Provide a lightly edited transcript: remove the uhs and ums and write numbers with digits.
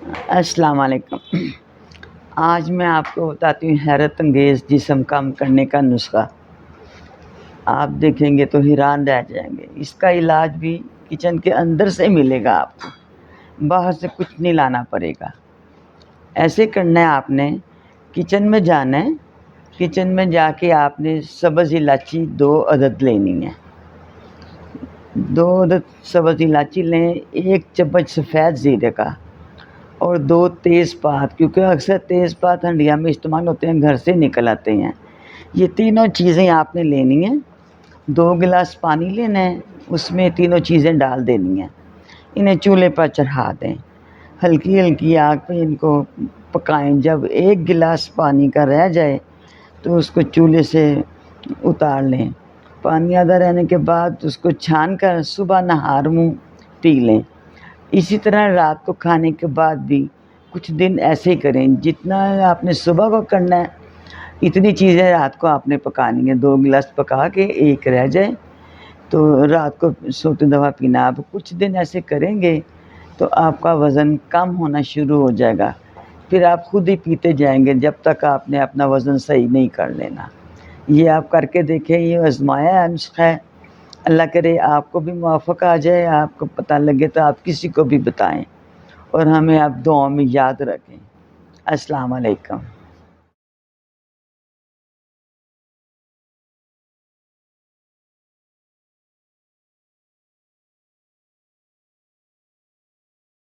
السلام علیکم۔ آج میں آپ کو بتاتی ہوں حیرت انگیز جسم کم کرنے کا نسخہ۔ آپ دیکھیں گے تو حیران رہ جائیں گے۔ اس کا علاج بھی کچن کے اندر سے ملے گا، آپ کو باہر سے کچھ نہیں لانا پڑے گا۔ ایسے کرنا ہے، آپ نے کچن میں جانا ہے، کچن میں جا کے آپ نے سبز الائچی 2 عدد لینی ہے۔ 2 عدد سبز الائچی لیں، 1 چمچ سفید زیرے کا اور 2 تیز پات، کیونکہ اکثر تیز پات ہنڈیا میں استعمال ہوتے ہیں، گھر سے نکل آتے ہیں۔ یہ تینوں چیزیں آپ نے لینی ہیں۔ 2 گلاس پانی لینا ہے، اس میں تینوں چیزیں ڈال دینی ہیں۔ انہیں چولہے پر چڑھا دیں، ہلکی ہلکی آگ پہ ان کو پکائیں۔ جب 1 گلاس پانی کا رہ جائے تو اس کو چولہے سے اتار لیں۔ پانی آدھا رہنے کے بعد اس کو چھان کر صبح نہار منہ پی لیں۔ اسی طرح رات کو کھانے کے بعد بھی کچھ دن ایسے ہی کریں۔ جتنا آپ نے صبح کو کرنا ہے اتنی چیزیں رات کو آپ نے پکانی ہیں۔ 2 گلاس پکا کے 1 رہ جائے تو رات کو سوتے دوا پینا۔ آپ کچھ دن ایسے کریں گے تو آپ کا وزن کم ہونا شروع ہو جائے گا، پھر آپ خود ہی پیتے جائیں گے جب تک آپ نے اپنا وزن صحیح نہیں کر لینا۔ یہ آپ کر کے دیکھیں، یہ آزمایا ہے نسخہ ہے۔ اللہ کرے آپ کو بھی موافق آ جائے، آپ کو پتہ لگے تو آپ کسی کو بھی بتائیں، اور ہمیں آپ دعاؤں میں یاد رکھیں۔ السلام علیکم۔